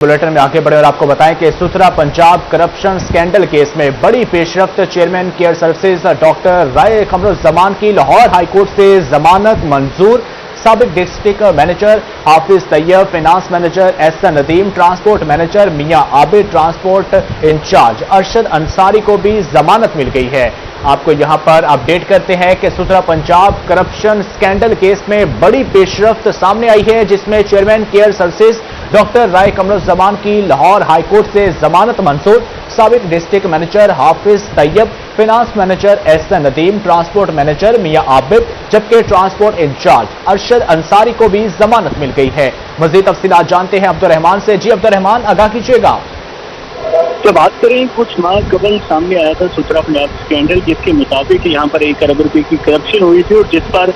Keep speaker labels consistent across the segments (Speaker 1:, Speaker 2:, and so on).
Speaker 1: Bulletin में आगे बढ़े और आपको बताएं कि सुथरा पंजाब करप्शन स्कैंडल केस में बड़ी पेशरफ्त। Chairman care services doctor Rai Qamaruzzaman की लाहौर हाईकोर्ट से जमानत मंजूर। साबिक district manager Hafiz Tayyab, finance manager Ahsan Nadeem, transport manager Mian Abid, transport incharge Arshad Ansari को भी जमानत मिल गई है। आपको यहां पर अपडेट करते हैं कि सुथरा पंजाब करप्शन स्कैंडल केस में बड़ी पेशरफ्त सामने आई है, जिसमें chairman care services doctor Rai Qamaruzzaman की लाहौर हाईकोर्ट से जमानत मंजूर। साबिक district manager Hafiz Tayyab, finance manager Ahsan Nadeem, transport manager Mian Abid, जबकि ट्रांसपोर्ट इंचार्ज अरशद अंसारी को भी जमानत मिल गई है। मजीद तफसीलात जानते हैं अब्दुर्रहमान से। जी अब्दुर्रहमान, आगाह कीजिएगा।
Speaker 2: तो बात करें, कुछ माह कबल सामने आया था सुथरा पंजाब स्कैंडल, जिसके मुताबिक यहाँ पर 1 अरब रुपए की करप्शन हुई थी और जिस पर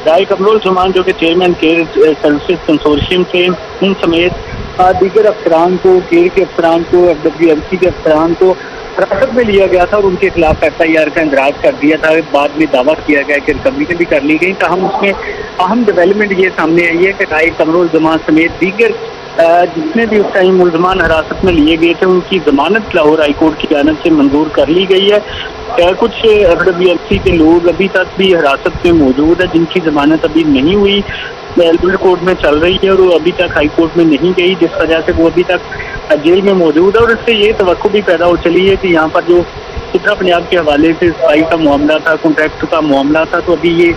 Speaker 2: राय कमरुज़्ज़मान जो कि चेयरमैन केयर सर्विसेज कंसोर्शियम थे, उन समेत दीगर अफसरान को, केयर के अफसरान को, FWMC के अफसरान को हिरासत में लिया गया था और उनके खिलाफ FIR का इंदराज कर दिया था। बाद में दावा किया गया कि रिकवरी भी कर ली गई। ताहम उसमें अहम डेवलपमेंट ये सामने आई है कि राय कमरुज़्ज़मान समेत दीगर जितने भी उस टाइम मुलजमान हिरासत में लिए गए थे, उनकी जमानत लाहौर हाईकोर्ट की जानिब से मंजूर कर ली गई है। कुछ FWMC के लोग अभी तक भी हिरासत में मौजूद है, जिनकी जमानत अभी नहीं हुई, लोअर कोर्ट में चल रही है और वो अभी तक हाई कोर्ट में नहीं गई, जिस वजह से वो अभी तक जेल में मौजूद है। और इससे ये तवक्को भी पैदा हो चली है कि यहाँ पर जो सुथरा पंजाब के हवाले से सफाई का मामला था, कॉन्ट्रैक्ट का मामला था, तो अभी ये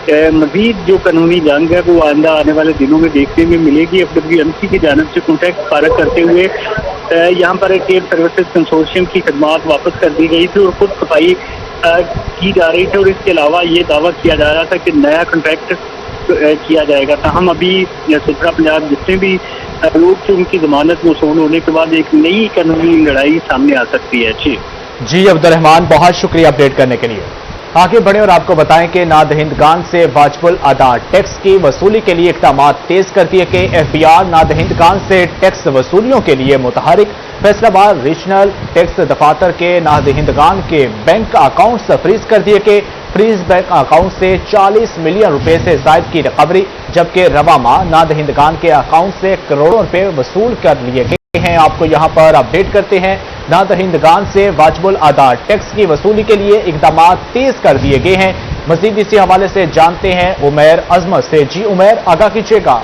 Speaker 2: मजीद जो कानूनी जंग है वो आइंदा आने वाले दिनों में देखने में मिलेगी। FWMC की जानिब से कॉन्ट्रैक्ट फारग करते हुए यहाँ पर केयर सर्विसेज कंसोर्शियम की खदमात वापस कर दी गई थी और खुद सफाई की जा रही थी। और इसके अलावा ये दावा किया जा रहा था कि नया कॉन्ट्रैक्ट किया जाएगा। हम अभी सुथरा पंजाब जितने भी लोग थे, उनकी जमानत मौसूल होने के बाद एक नई कानूनी लड़ाई सामने आ सकती है।
Speaker 1: जी अब्दुर्रहमान, बहुत शुक्रिया अपडेट करने के लिए। आगे बढ़े और आपको बताएं कि नादहिंदगान से वाजिबुल अदा टैक्स की वसूली के लिए इक़दाम तेज कर दिए कि FBR नादहिंदगान से टैक्स वसूलियों के लिए मुतहरिक। फैसलाबाद रीजनल टैक्स दफातर के नादहिंदगान के बैंक अकाउंट्स फ्रीज कर दिए कि फ्रीज बैंक अकाउंट से 40 मिलियन रुपए से जायद की रिकवरी, जबकि रवा माह नादहिंदगान के अकाउंट से करोड़ों रुपए वसूल कर लिए गए हैं। आपको यहां पर अपडेट करते हैं, नादहिंदगान से वाजिबुल अदा टैक्स की वसूली के लिए इक़दाम तेज कर दिए गए हैं। मजीद इसी हवाले से जानते हैं उमैर अजमत से। जी उमैर, आगाह कीजिएगा।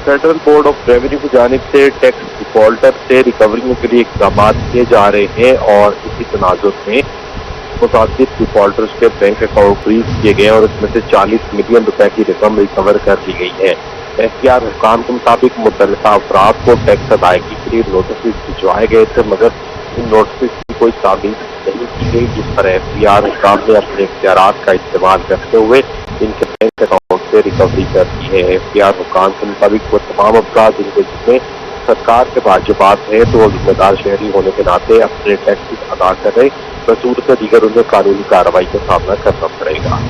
Speaker 3: फेडरल बोर्ड ऑफ रेवेन्यू की जानिब से टैक्स डिफॉल्टर से रिकवरियों के लिए इक़दाम किए जा रहे हैं और इसी तनाजुर में मुतादिद डिफॉल्टर्स के बैंक अकाउंट फ्रीज किए गए और इसमें से 40 मिलियन रुपए की रकम रिकवर कर ली गई है। FBR हुकाम के मुताबिक मुतल्लिका अफराद को टैक्स अदायगी के लिए नोटिस भिजवाए गए थे, मगर इन नोटिस की कोई तामील नहीं की गई, जिस पर FBR हुकाम ने अपने इख्तियारात का इस्तेमाल करते हुए इनके बैंक अकाउंट से रिकवरी कर दी है। FBR हुकाम के मुताबिक वो तमाम अफराद जिनमें सरकार के वाजिबात हैं तो वो जिम्मेदार शहरी होने के नाते अपने टैक्स अदा कर रहे, बसूरत दीगर उन्हें कानूनी कार्रवाई का सामना करना पड़ेगा।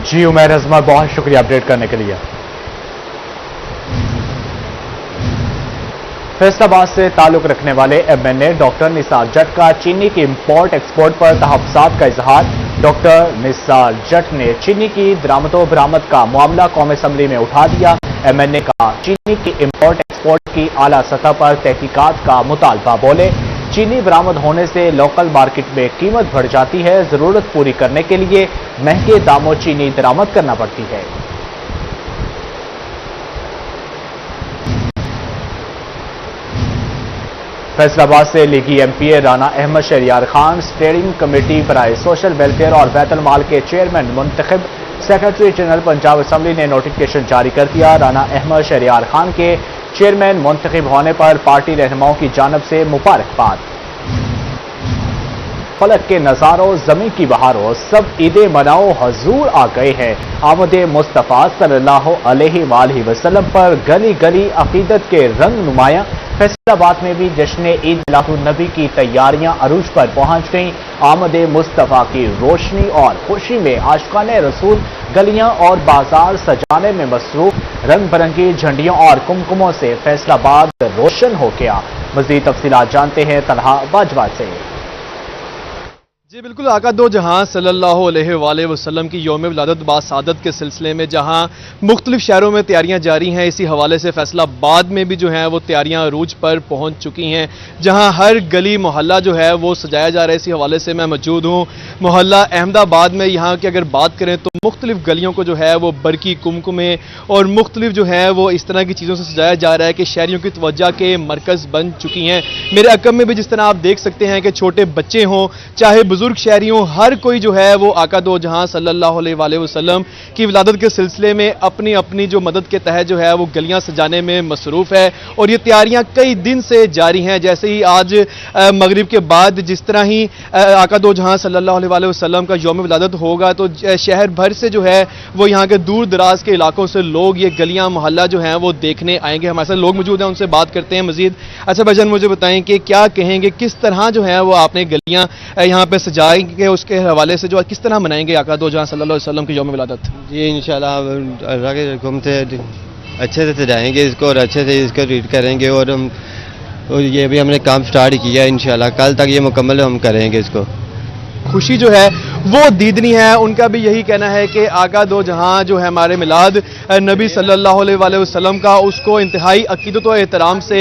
Speaker 1: जी उमैर अजमत, बहुत शुक्रिया अपडेट करने के लिए। फैसलाबाद से ताल्लुक रखने वाले MNA डॉक्टर निसार जट का चीनी की इंपोर्ट एक्सपोर्ट पर तहफ्फुज़ात का इजहार। डॉक्टर निसार जट ने चीनी की दरामदो बरामद का मामला कौमी असम्बली में उठा दिया। MNA का चीनी की इंपोर्ट एक्सपोर्ट की आला सतह पर तहकीकात का मुतालबा। बोले, चीनी बरामद होने से लोकल मार्केट में कीमत बढ़ जाती है, जरूरत पूरी करने के लिए महंगे दामों चीनी दरामद करना पड़ती है। फैसलाबाद से लीगी MPA Rana Ahmad Shahryar Khan steering committee बराए सोशल वेलफेयर और बैतुल माल के चेयरमैन मुंतखब। सेक्रेटरी जनरल पंजाब असम्बली ने नोटिफिकेशन जारी कर दिया। राना अहमद शहरियार खान के चेयरमैन मुंतखब होने पर पार्टी रहनुमाओं की जानिब से मुबारकबाद। फलक के नजारों, जमीन की बहारों, सब ईदे मनाओ, हजूर आ गए हैं। आमद मुस्तफ़ा सल्लल्लाहु अलैहि वसल्लम पर गली गली अकीदत के रंग नुमाया। फैसलाबाद में भी जश्न ईद मिलादुन्नबी की तैयारियां अरूज पर पहुंच गईं। आमद मुस्तफ़ा की रोशनी और खुशी में आशिकाने रसूल गलियां और बाजार सजाने में मसरूफ। रंग बिरंगी झंडियों और कुमकुमों से फैसलाबाद रोशन हो गया। मजीद तफसीलात जानते हैं तलहा बाजवा से।
Speaker 4: جی بالکل، آقا دو جہاں صلی اللہ علیہ وآلہ وسلم کی یوم ولادت باسعادت کے سلسلے میں جہاں مختلف شہروں میں تیاریاں جاری ہیں، اسی حوالے سے فیصل آباد میں بھی جو ہیں وہ تیاریاں عروج پر پہنچ چکی ہیں، جہاں ہر گلی محلہ جو ہے وہ سجایا جا رہا ہے۔ اسی حوالے سے میں موجود ہوں محلہ احمد آباد میں۔ یہاں کی اگر بات کریں تو مختلف گلیوں کو جو ہے وہ برقی کمکمے اور مختلف جو ہے وہ اس طرح کی چیزوں سے سجایا جا رہا ہے کہ شہریوں کی توجہ کے مرکز بن چکی ہیں۔ میرے عقب میں بھی جس طرح آپ دیکھ سکتے ہیں کہ چھوٹے بچے ہوں چاہے بزرگ شہری ہوں، ہر کوئی جو ہے وہ آقا دو جہاں صلی اللہ علیہ وآلہ وسلم کی ولادت کے سلسلے میں اپنی اپنی جو مدد کے تحت جو ہے وہ گلیاں سجانے میں مصروف ہے، اور یہ تیاریاں کئی دن سے جاری ہیں۔ جیسے ہی آج مغرب کے بعد جس طرح ہی آقا دو جہاں صلی اللہ علیہ وآلہ وسلم کا یوم ولادت ہوگا تو شہر بھر سے جو ہے وہ یہاں کے دور دراز کے علاقوں سے لوگ یہ گلیاں محلہ جو ہیں وہ دیکھنے آئیں گے۔ ہمارے ساتھ لوگ موجود ہیں، ان سے بات کرتے ہیں مزید۔ اچھا بھائی جان، مجھے بتائیں کہ کیا کہیں گے، کس طرح جو ہے وہ آپ نے گلیاں یہاں پہ سجائیں گے، اس کے حوالے سے جو کس طرح منائیں گے آقا دو جہاں صلی اللہ علیہ وسلم کی یوم ولادت؟
Speaker 5: جی انشاءاللہ اللہ کے حکم سے اچھے سے سجائیں گے اس کو، اور اچھے سے اس کو ریڈ کریں گے، اور یہ بھی ہم نے کام سٹارٹ کیا ہے، انشاءاللہ کل تک یہ مکمل ہم کریں گے اس کو۔
Speaker 4: خوشی جو ہے وہ دیدنی ہے، ان کا بھی یہی کہنا ہے کہ آقا دو جہاں جو ہے ہمارے میلاد نبی صلی اللہ علیہ وآلہ وسلم کا، اس کو انتہائی عقیدت و احترام سے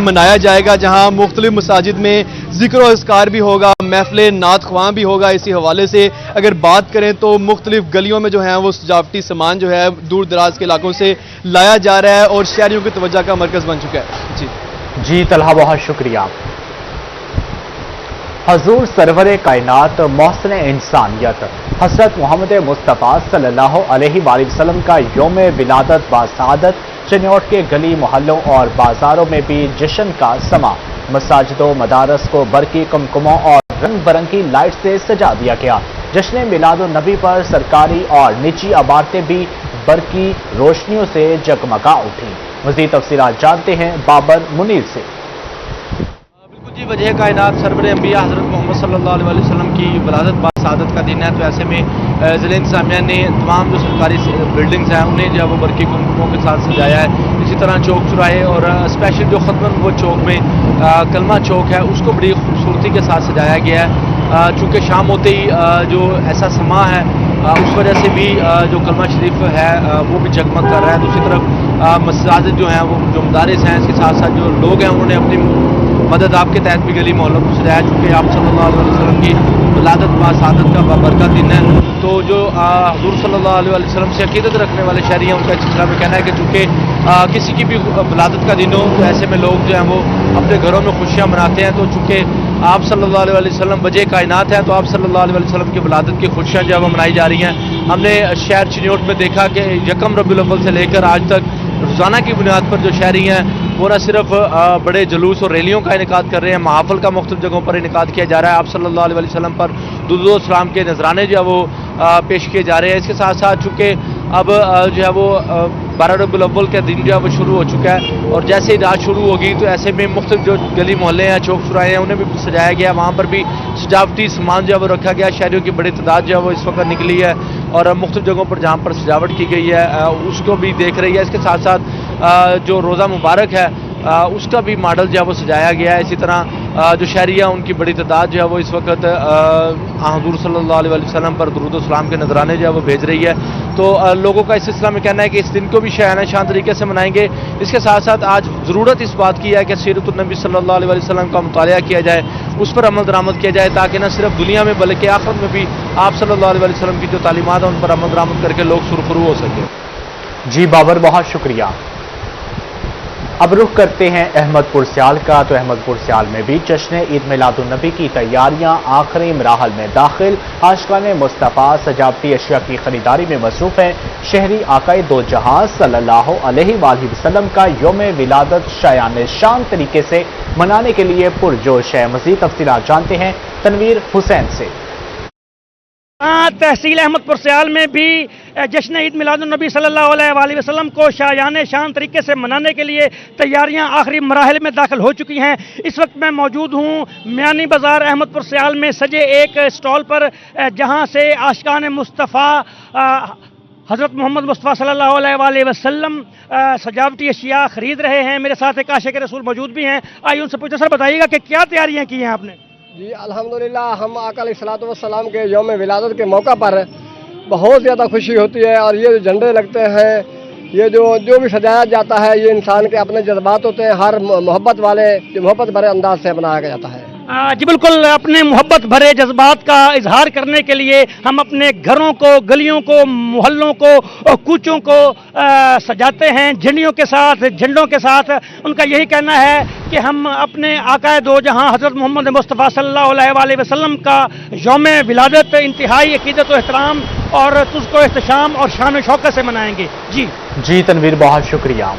Speaker 4: منایا جائے گا، جہاں مختلف مساجد میں ذکر و اذکار بھی ہوگا، محفل نعت خواں بھی ہوگا۔ اسی حوالے سے اگر بات کریں تو مختلف گلیوں میں جو ہے وہ سجاوٹی سامان جو ہے دور دراز کے علاقوں سے لایا جا رہا ہے اور شہریوں کی توجہ کا مرکز بن چکا ہے۔
Speaker 1: جی طلحہ، بہت شکریہ۔ حضور سرور کائنات محسن انسانیت حضرت محمد مصطفیٰ صلی اللہ علیہ وآلہ وسلم کا یوم ولادت باسعادت چنیوٹ کے گلی محلوں اور بازاروں میں بھی جشن کا سما۔ مساجد و مدارس کو برقی کمکموں اور رنگ برنگی لائٹ سے سجا دیا گیا۔ جشن میلاد النبی پر سرکاری اور نجی عمارتیں بھی برقی روشنیوں سے جگمگا اٹھیں۔ مزید تفصیلات جانتے ہیں بابر منیر سے۔
Speaker 6: جی وجہ کائنات سرور انبیاء حضرت محمد صلی اللہ علیہ وسلم کی ولادت باسعادت کا دن ہے، تو ایسے میں ضلع انتظامیہ نے تمام جو سرکاری بلڈنگز ہیں انہیں جو ہے وہ برقی کمکموں کے ساتھ سجایا ہے۔ اسی طرح چوک چوراہے اور اسپیشل جو ختم وہ چوک میں کلمہ چوک ہے اس کو بڑی خوبصورتی کے ساتھ سجایا گیا ہے، چونکہ شام ہوتے ہی جو ایسا سما ہے اس وجہ سے بھی جو کلمہ شریف ہے وہ بھی جگمگ کر رہا ہے۔ دوسری طرف مساجد جو ہیں وہ جو مدارس ہیں، اس کے ساتھ ساتھ جو لوگ ہیں انہوں نے اپنی مدد آپ کے تحت بھی گلی محلوں کو سجایا، چونکہ آپ صلی اللہ علیہ وسلم کی ولادت باسعادت کا بابرکت دن ہے۔ تو جو حضور صلی اللہ علیہ وسلم سے عقیدت رکھنے والے شہری ہیں ان کا اس سلسلہ میں کہنا ہے کہ چونکہ کسی کی بھی ولادت کا دن ہو تو ایسے میں لوگ جو ہیں وہ اپنے گھروں میں خوشیاں مناتے ہیں، تو چونکہ آپ صلی اللہ علیہ وسلم وجہ کائنات ہے تو آپ صلی اللہ علیہ وسلم کی ولادت کی خوشیاں جو ہے وہ منائی جا رہی ہیں۔ ہم نے شہر چنیوٹ میں دیکھا کہ یکم ربیع الاول سے لے کر آج تک روزانہ کی بنیاد پر جو شہری ہیں وہ نہ صرف بڑے جلوس اور ریلیوں کا انعقاد کر رہے ہیں، محافل کا مختلف جگہوں پر انعقاد کیا جا رہا ہے، آپ صلی اللہ علیہ وسلم پر درود و سلام کے نذرانے جو ہے وہ پیش کیے جا رہے ہیں۔ اس کے ساتھ ساتھ چونکہ اب جو ہے وہ 12 ربیع الاول کا دن جو ہے وہ شروع ہو چکا ہے، اور جیسے ہی رات شروع ہوگی تو ایسے میں مختلف جو گلی محلے ہیں، چوک چوراہے ہیں، انہیں بھی سجایا گیا، وہاں پر بھی سجاوٹی سامان جو ہے وہ رکھا گیا۔ شہریوں کی بڑی تعداد جو ہے وہ اس وقت نکلی ہے اور مختلف جگہوں پر جہاں پر سجاوٹ کی گئی ہے اس کو بھی دیکھ رہی ہے۔ اس کے ساتھ ساتھ جو روزہ مبارک ہے اس کا بھی ماڈل جو ہے وہ سجایا گیا ہے۔ اسی طرح جو شہری ہیں ان کی بڑی تعداد جو ہے وہ اس وقت حضور صلی اللہ علیہ وسلم پر درود و سلام کے نذرانے جو ہے وہ بھیج رہی ہے۔ تو لوگوں کا اس سلسلہ میں کہنا ہے کہ اس دن کو بھی شاہانہ شان طریقے سے منائیں گے۔ اس کے ساتھ ساتھ آج ضرورت اس بات کی ہے کہ سیرت النبی صلی اللہ علیہ وسلم کا مطالعہ کیا جائے، اس پر عمل درآمد کیا جائے، تاکہ نہ صرف دنیا میں بلکہ آخرت میں بھی آپ صلی اللہ علیہ وسلم کی جو تعلیمات ہیں ان پر عمل درآمد کر کے لوگ سرخرو ہو سکیں۔
Speaker 1: جی بابر، بہت شکریہ۔ اب رخ کرتے ہیں احمد پور سیال کا، تو احمد پور سیال میں بھی جشن عید میلاد النبی کی تیاریاں آخری مراحل میں داخل۔ عاشقان مصطفیٰ سجاوٹی اشیاء کی خریداری میں مصروف ہیں۔ شہری آقائے دو جہاں صلی اللہ علیہ وآلہ وسلم کا یوم ولادت شایان شان طریقے سے منانے کے لیے پرجوش ہے۔ مزید تفصیلات جانتے ہیں تنویر حسین سے۔
Speaker 7: تحصیل احمد پور سیال میں بھی جشن عید میلاد النبی صلی اللہ علیہ وآلہ وسلم کو شایان شان طریقے سے منانے کے لیے تیاریاں آخری مراحل میں داخل ہو چکی ہیں۔ اس وقت میں موجود ہوں میانی بازار احمد پور سیال میں سجے ایک اسٹال پر، جہاں سے عاشقان مصطفیٰ حضرت محمد مصطفیٰ صلی اللہ علیہ وآلہ وسلم سجاوٹی اشیاء خرید رہے ہیں۔ میرے ساتھ ایک عاشق رسول موجود بھی ہیں، آئیے ان سے پوچھیں، سر بتائیے گا کہ کیا تیاریاں کی ہیں آپ نے؟
Speaker 8: जी अल्हम्दुलिल्लाह हम आका अलैहिस्सलातु वस्सलाम के यौम विलादत के मौका पर बहुत ज़्यादा खुशी होती है। और ये जो झंडे लगते हैं, ये जो भी सजाया जाता है, ये इंसान के अपने जज्बात होते हैं, हर मोहब्बत वाले जो मोहब्बत भरे अंदाज से बनाया जाता है।
Speaker 7: जी बिल्कुल, अपने मोहब्बत भरे जज्बात का इजहार करने के लिए हम अपने घरों को, गलियों को, मोहल्लों को और कूचों को सजाते हैं झंडियों के साथ, झंडों के साथ। उनका यही कहना है कि हम अपने आकाए दो जहां हज़रत मोहम्मद मुस्तफ़ा सल्लल्लाहु अलैहि वसल्लम का यौम विलादत इंतहाई अक़ीदत व एहतराम और तुझको एहतशाम और शान व शौकत से मनाएंगे। जी
Speaker 1: तनवीर, बहुत शुक्रिया।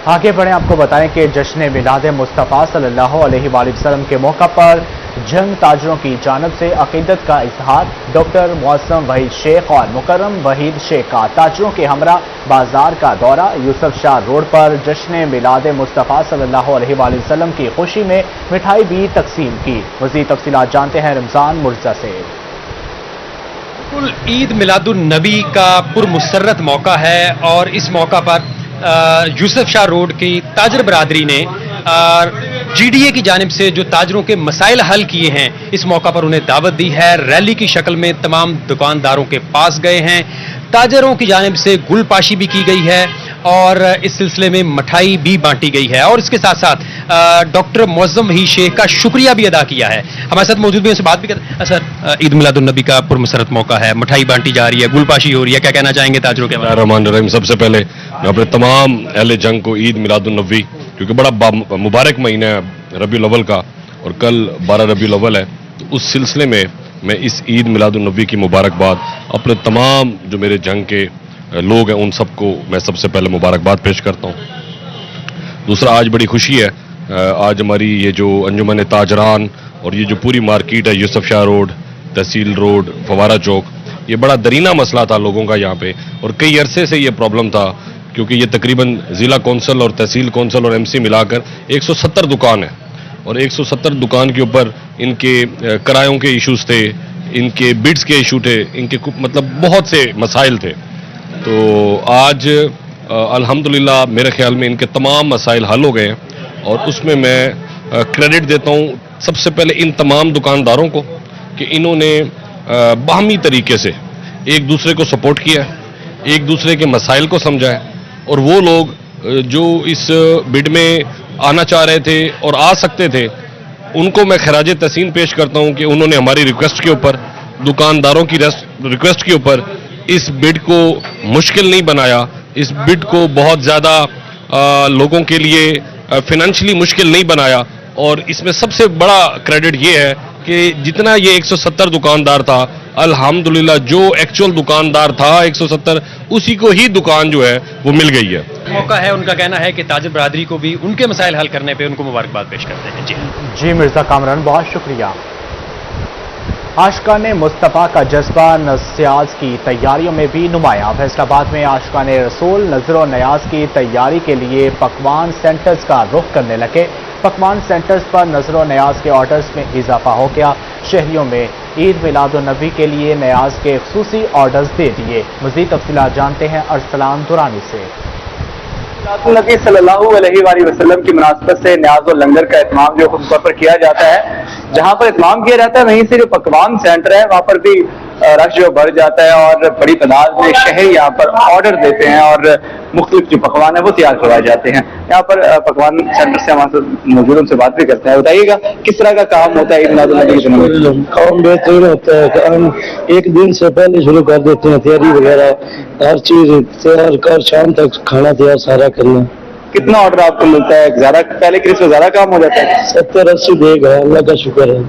Speaker 1: आगे बढ़ें, आपको बताएं कि जश्न मिलाद मुस्तफ़ा सल्लल्लाहु अलैहि वसल्लम के मौका पर जंग ताजरों की जानिब से अक़ीदत का इजहार। डॉक्टर मौसम वहीद शेख और मुकर्रम वहीद शेख का ताजरों के हमरा बाजार का दौरा। यूसुफ शाह रोड पर जश्न मिलाद मुस्तफ़ा सल्लल्लाहु अलैहि वसल्लम की खुशी में मिठाई भी तकसीम की। मज़ीद तफसीलात जानते हैं रमज़ान मुर्जा से।
Speaker 9: ईद मिलादुन नबी का पुरमुसर्रत मौका है और इस मौका पर यूसुफ शाह रोड की ताजर बरादरी ने GDA की जानिब से जो ताजरों के मसाइल हल किए हैं, इस मौका पर उन्हें दावत दी है। रैली की शक्ल में तमाम दुकानदारों के पास गए हैं। ताजरों की जानिब से गुलपाशी भी की गई है और इस सिलसिले में मिठाई भी बांटी गई है और इसके साथ साथ डॉक्टर मौज़म वहीद शेख का शुक्रिया भी अदा किया है। हमारे साथ मौजूद भी उनसे बात भी करते हैं। सर, ईद मिलादुन नबी का पुरमसरत मौका है, मिठाई बांटी जा रही है, गुलपाशी हो रही है, क्या कहना चाहेंगे ताजरों के बारे में?
Speaker 10: रहमान रहीम, सबसे पहले मैं अपने तमाम अहले जंग को ईद मिलादुन नबी, क्योंकि बड़ा मुबारक महीना है रबीउल अव्वल का और कल 12 रबीउल अव्वल है, तो उस सिलसिले में मैं इस ईद मिलादुन नबी की मुबारकबाद अपने तमाम जो मेरे जंग के लोग हैं उन सबको मैं सबसे पहले मुबारकबाद पेश करता हूँ। दूसरा, आज बड़ी खुशी है, आज हमारी ये जो अंजुमन ताजरान और ये जो पूरी मार्केट है यूसुफ शाह रोड, तहसील रोड, फवारा चौक, ये बड़ा दरीना मसला था लोगों का यहाँ पे और कई अरसे से ये प्रॉब्लम था, क्योंकि ये तकरीबन ज़िला कौंसल और तहसील कौंसल और MC मिलाकर 170 दुकान है और 170 दुकान के ऊपर इनके किरायों के इश्यूज थे, इनके बिड्स के इशू थे, इनके मतलब बहुत से मसाइल थे। तो आज अल्हम्दुलिल्लाह मेरे ख्याल में इनके तमाम मसाइल हल हो गए हैं और उसमें मैं क्रेडिट देता हूँ सबसे पहले इन तमाम दुकानदारों को कि इन्होंने बाहमी तरीके से एक दूसरे को सपोर्ट किया है, एक दूसरे के मसाइल को समझा है और वो लोग जो इस बिड में आना चाह रहे थे और आ सकते थे, उनको मैं खराज तहसीन पेश करता हूं कि उन्होंने हमारी रिक्वेस्ट के ऊपर, दुकानदारों की रिक्वेस्ट के ऊपर इस बिड को मुश्किल नहीं बनाया, इस बिड को बहुत ज़्यादा लोगों के लिए फिनेंशियली मुश्किल नहीं बनाया। और इसमें सबसे बड़ा क्रेडिट ये है कि जितना ये 170 दुकानदार था, अल्हम्दुलिल्लाह जो एक्चुअल दुकानदार था 170, उसी को ही दुकान जो है वो मिल गई है।
Speaker 9: मौका है, उनका कहना है कि ताजर बरादरी को भी उनके मसाइल हल करने पे उनको मुबारकबाद पेश करते हैं।
Speaker 1: जी मिर्जा कामरान, बहुत शुक्रिया। आशिकाने मुस्तफ़ा का जज्बा नस्याज की तैयारियों में भी नुमाया। फैसलाबाद में आशिकाने रसूल नजर न्याज की तैयारी के लिए पकवान सेंटर्स का रुख करने लगे। पकवान सेंटर्स पर नजर न्याज के ऑर्डर्स में इजाफा हो गया। शहरियों में ईद मिलादुन नबी के लिए न्याज के खुसूसी ऑर्डर्स दे दिए। मज़ीद तफसीलात जानते हैं अरसलान दुरानी से।
Speaker 2: नबी सल्लल्लाहु अलैहि वसल्लम की मुनासबत से न्याज और लंगर का इत्माम जो खुद तौर पर किया जाता है, जहाँ पर इत्माम किया जाता है वहीं से जो पकवान सेंटर है वहाँ पर भी रश जो बढ़ जाता है और बड़ी तादाद में शहरी यहाँ पर ऑर्डर देते हैं और मुख्तलिफ जो पकवान है वो तैयार करवाए जाते हैं। यहाँ पर पकवान सेंटर से हमारे मौजूद उनसे बात भी करते हैं। बताइएगा किस तरह का काम होता है ईद मिलादुन?
Speaker 11: काम बेहतरीन होता है, काम एक दिन से पहले शुरू कर देते हैं, तैयारी वगैरह हर चीज तैयार कर शाम तक खाना तैयार सारा करना।
Speaker 2: कितना ऑर्डर आपको मिलता है? ज्यादा पहले के से ज्यादा काम हो जाता है?
Speaker 11: 70-80 देगा, अल्लाह का शुक्र है।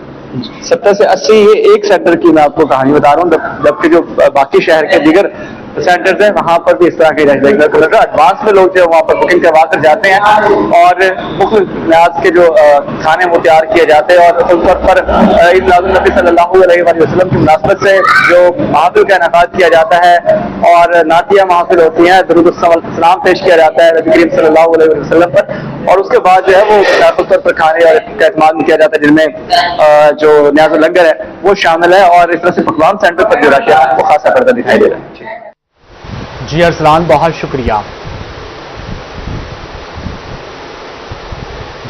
Speaker 2: 70 से 80 ये एक सेंटर की मैं आपको कहानी बता रहा हूँ, जबकि जो बाकी शहर के दीगर सेंटर्स हैं वहाँ पर भी इस तरह के एडवांस में लोग जो वहाँ पर बुकिंग करवा कर जाते हैं और मुख्तलिफ न्याज के जो खाने वो तैयार किए जाते हैं और उस तौर पर ईद मिलादुन नबी सल्लल्लाहु अलैहि वसल्लम की मुनासबत से जो महफिल का इनेकाद किया जाता है और नातिया महफिल होती हैं, दुरूद सलाम पेश किया जाता है नबी करीम सल्लल्लाहु अलैहि वसल्लम पर और उसके बाद जो है वो खास तौर पर खाने और का इस्तेमाल किया जाता है जिनमें जो न्याज और लंगर है वो शामिल है और इस तरह से पकवान सेंटर पर जो रश है वो खासा पर्दा दिखाई दे रहा है।
Speaker 1: जी अरसलान, बहुत शुक्रिया।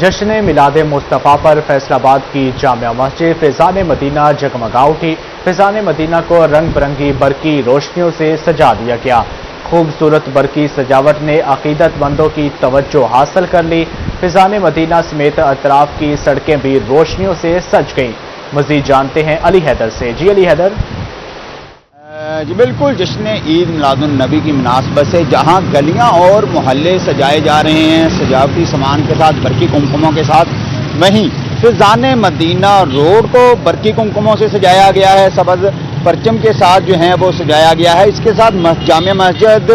Speaker 1: जश्न मिलाद मुस्तफ़ा पर फैसलाबाद की जामिया मस्जिद फिजान मदीना जगमगा उठी। फिजान मदीना को रंग बिरंगी बरकी रोशनियों से सजा दिया गया। खूबसूरत बरकी सजावट ने अकीदतमंदों की तवज्जो हासिल कर ली। फिजान मदीना समेत अतराफ की सड़कें भी रोशनियों से सज गईं। मजीद जानते हैं अली हैदर से। जी अली हैदर।
Speaker 12: जी बिल्कुल, जश्न ईद मिलादुन नबी की मुनासबत से जहां गलियां और मोहल्ले सजाए जा रहे हैं सजावटी सामान के साथ, बरकी कुमकुमों के साथ, वहीं फिजान मदीना रोड को बरकी कुमकुमों से सजाया गया है, सबज परचम के साथ जो है वो सजाया गया है। इसके साथ जामिया मस्जिद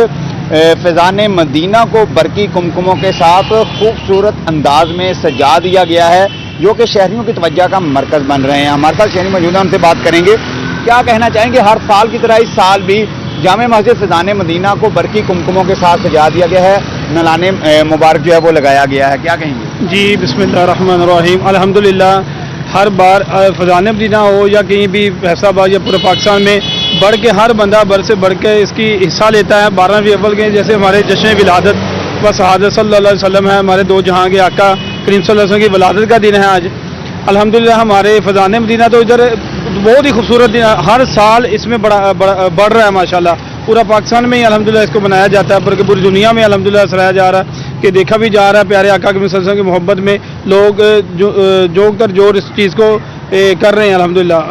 Speaker 12: फिजान मदीना को बरकी कुमकुमों के साथ खूबसूरत अंदाज में सजा दिया गया है, जो कि शहरियों की तवज्जो का मरकज़ बन रहे हैं। हमारे साथ शहरी मौजूद हैं, उनसे बात करेंगे। क्या कहना चाहेंगे, हर साल की तरह इस साल भी जामे मस्जिद फिजान मदीना को बरकी कुमकुमों के साथ सजा दिया गया है, नलाने मुबारक जो है वो लगाया गया है, क्या कहेंगे?
Speaker 13: जी बिस्मिल्लाहिर्रहमानिर्रहीम। अल्हम्दुलिल्लाह, हर बार फिजान मदीना हो या कहीं भी फैसलाबाद या पूरे पाकिस्तान में बढ़ के हर बंदा बढ़ से बढ़ के इसकी हिस्सा लेता है। 12 रबीउल अव्वल के जैसे हमारे जश्न विलादत व शहादत सल्लल्लाहु अलैहि वसल्लम है, हमारे दो जहां के आका करीम सल्लल्लाहु अलैहि वसल्लम की विलादत का दिन है आज। अल्हम्दुलिल्लाह, हमारे फिजान मदीना तो इधर बहुत ही खूबसूरत दिन, हर साल इसमें बढ़ रहा है माशाल्लाह। पूरा पाकिस्तान में ही अल्हम्दुलिल्लाह इसको बनाया जाता है, बल्कि पूरी दुनिया में अल्हम्दुलिल्लाह सराहा जा रहा है कि देखा भी जा रहा है प्यारे आका करीम सल्लल्लाहु अलैहि वसल्लम की मोहब्बत में लोग जोक कर जोर इस चीज़ को कर रहे हैं अल्हम्दुलिल्लाह।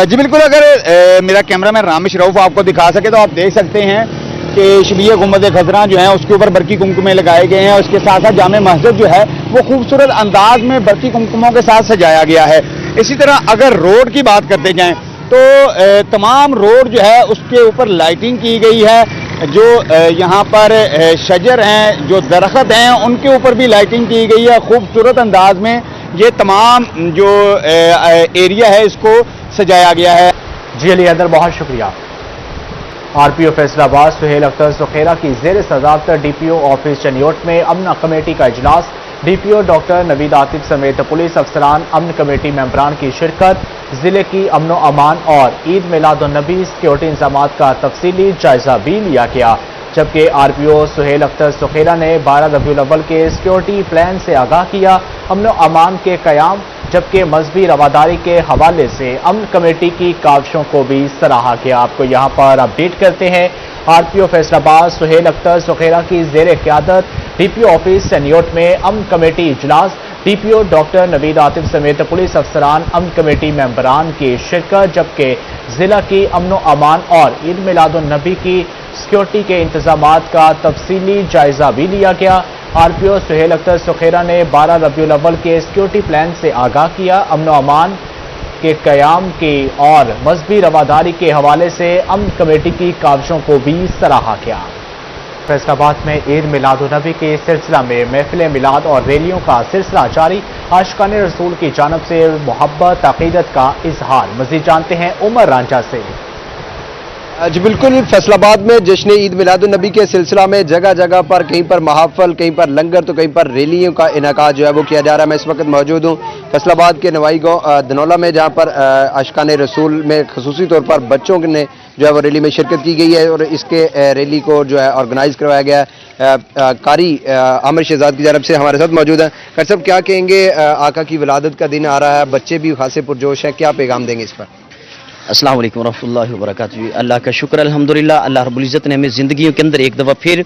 Speaker 12: जी बिल्कुल, अगर मेरा कैमरामैन रामिश रऊफ आपको दिखा सके तो आप देख सकते हैं कि शबीह गुंबद खजरा जो है उसके ऊपर बरकी कुमकुमे लगाए गए हैं। उसके साथ साथ जामे मस्जिद जो है वो खूबसूरत अंदाज में बरकी कुमकुमों के साथ सजाया गया है। इसी तरह अगर रोड की बात करते जाएं तो तमाम रोड जो है उसके ऊपर लाइटिंग की गई है। जो यहाँ पर शजर हैं, जो दरख्त हैं, उनके ऊपर भी लाइटिंग की गई है। खूबसूरत अंदाज में ये तमाम जो एरिया है इसको सजाया गया है।
Speaker 1: जी अली हैदर, बहुत शुक्रिया। आरपीओ फैसलाबाद सुहेल अख्तर सुखेरा की जेर सदारत डीपीओ ऑफिस चनियोट में अमन कमेटी का इजलास। डीपीओ डॉक्टर नवीद आतिफ समेत पुलिस अफसरान, अमन कमेटी मेंबरान की शिरकत। जिले की अमनो अमान और ईद मिलादुन्नबी सिक्योरिटी इंतजाम का तफसीली जायजा भी लिया गया। जबकि आरपीओ सुहेल अख्तर सुखेरा ने 12 रबीउल अव्वल के सिक्योरिटी प्लान से आगाह किया, अमन अमान के कयाम, जबकि मजहबी रवादारी के हवाले से अमन कमेटी की काविशों को भी सराहा गया। आपको यहाँ पर अपडेट करते हैं। आरपीओ फैसलाबाद सुहेल अख्तर सुखेरा की जेर क़यादत डीपीओ ऑफिस सनियोट में अमन कमेटी इजलास। डीपीओ डॉक्टर नवीद आतिफ समेत पुलिस अफसरान, अमन कमेटी मेंबरान की शिरकत। जबकि जिला की अमनो अमान और ईद मिलादुन्नबी की सिक्योरिटी के इंतजामात का तफसीली जायजा भी लिया गया। आरपीओ सुहेल अख्तर सुखेरा ने 12 रबीउल अव्वल के सिक्योरिटी प्लान से आगाह किया, अमन अमान के कयाम की और मजहबी रवादारी के हवाले से अमन कमेटी की काविशों को भी सराहा गया। फैसलाबाद में ईद मिलादुन्नबी के सिलसिला में महफिल मिलाद और रैलियों का सिलसिला जारी। आशिकाने रसूल की जानब से मोहब्बत अकीदत का इजहार। मजीद जानते हैं उमर रांझा से।
Speaker 14: जी बिल्कुल, फैसलाबाद में जश्न ईद मिलादुन्नबी के सिलसिला में जगह जगह पर कहीं पर महाफल, कहीं पर लंगर तो कहीं पर रैलियों का इनेकाद जो है वो किया जा रहा है। मैं इस वक्त मौजूद हूँ फैसलाबाद के नवाई गाँव धनौला में, जहाँ पर आशिकाने रसूल में खसूसी तौर पर बच्चों ने जो है वो रैली में शिरकत की गई है और इसके रैली को जो है ऑर्गेनाइज करवाया गया है। कारी आमिर शहजाद की जानब से हमारे साथ मौजूद हैं। कारी साहब, क्या कहेंगे, आका की विलादत का दिन आ रहा है, बच्चे भी खासे पुरजोश हैं, क्या पैगाम देंगे इस पर?
Speaker 15: अस्सलाम वालेकुम रहमतुल्लाहि व बरकातुहू। अल्लाह का शुक्र अल्हम्दुलिल्लाह, अल्लाह रब्बुल इज़्ज़त ने हमें ज़िंदगियों के अंदर एक दफ़ा फिर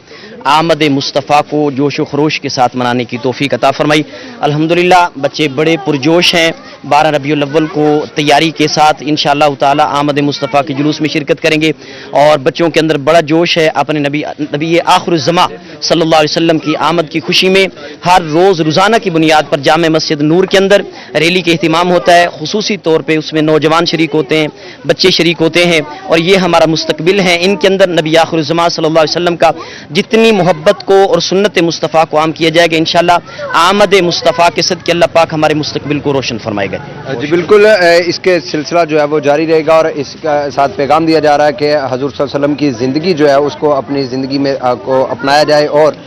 Speaker 15: आमद मुस्तफ़ा को जोश व खरोश के साथ मनाने की तौफीक अता फरमाई। अल्हम्दुलिल्लाह, बच्चे बड़े पुरजोश हैं। 12 रबीउल अव्वल को तैयारी के साथ इंशाअल्लाह ताला आमद मुस्तफ़ा के जुलूस में शिरकत करेंगे और बच्चों के अंदर बड़ा जोश है अपने नबी आखिरुज़्ज़मा सल्लल्लाहु अलैहि वसल्लम की आमद की खुशी में। हर रोज़ रोज़ाना की बुनियाद पर जामे मस्जिद नूर के अंदर रैली के अहतमाम होता है। खुसूसी तौर पर उसमें नौजवान शरीक होते हैं, बच्चे शरीक होते हैं और ये हमारा मुस्तकबिल है। इनके अंदर नबी आखिरुज़्ज़मा सल्लल्लाहु अलैहि वसल्लम का जितनी मोहब्बत को और सुन्नत मुस्तफ़ा को आम किया जाएगा, इंशाअल्लाह आमद मुस्तफ़ा के सदक़े अल्लाह पाक हमारे मुस्तकबिल को रोशन फरमाएगा।
Speaker 14: जी बिल्कुल, इसके सिलसिला जो है वो जारी रहेगा और इसका साथ पैगाम दिया जा रहा है कि हज़ूर सल्लल्लाहु अलैहि वसल्लम की ज़िंदगी जो है उसको अपनी ज़िंदगी में को अपनाया जाए और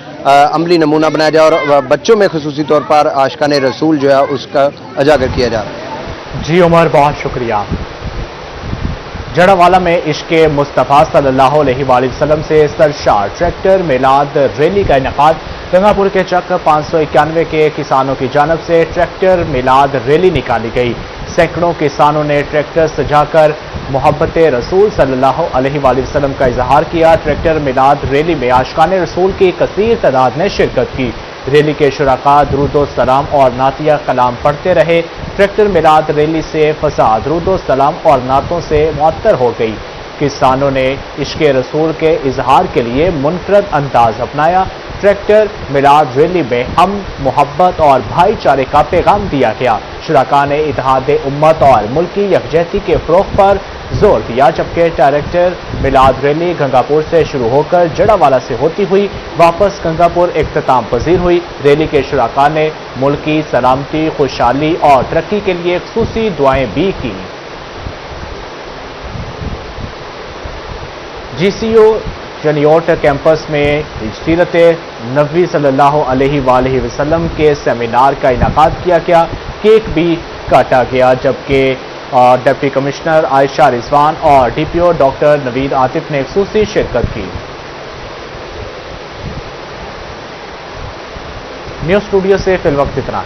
Speaker 14: अमली नमूना बनाया जाए और बच्चों में खुसूसी तौर पर आशिकाने रसूल जो है उसका उजागर किया जा रहा है।
Speaker 1: जी उमर, बहुत शुक्रिया। जड़ावाला में इश्क़े मुस्तफ़ा सल्लल्लाहु अलैहि वसल्लम से सरशार ट्रैक्टर मिलाद रैली का इनेकाद। गंगापुर के चक 591 के किसानों की जानब से ट्रैक्टर मिलाद रैली निकाली गई। सैकड़ों किसानों ने ट्रैक्टर सजाकर मोहब्बत रसूल सल्लल्लाहु अलैहि वसल्लम का इजहार किया। ट्रैक्टर मिलाद रैली में आशिकान रसूल की कसीर तादाद ने शिरकत की। रैली के शुराका दुरूद सलाम और नातिया कलाम पढ़ते रहे। ट्रैक्टर मिलाद रैली से फसा दुरूद सलाम और नातों से मुअत्तर हो गई। किसानों ने इश्क रसूल के इजहार के लिए मुनफरद अंदाज अपनाया। ट्रैक्टर मिलाद रैली में मोहब्बत और भाईचारे का पैगाम दिया गया। शुराका ने इत्तेहाद उम्मत और मुल्की यकजहती के फ़रोग़ पर जोर दिया, जबकि ट्रैक्टर मिलाद रैली गंगापुर से शुरू होकर जड़ावाला से होती हुई वापस गंगापुर इख्तिताम पजीर हुई। रैली के शुराका ने मुल्की सलामती, खुशहाली और तरक्की के लिए खुसूसी दुआएं भी की। GCU जनियोट कैंपस में सीरत नबी सल्लल्लाहु अलैहि वसल्लम के सेमिनार का इनाकाद किया गया। केक भी काटा गया, जबकि डिप्टी कमिश्नर आयशा रिजवान और DPO डॉक्टर नवीद आतिफ ने खुसूसी शिरकत की। न्यूज़ स्टूडियो से फिलवक्त इतना।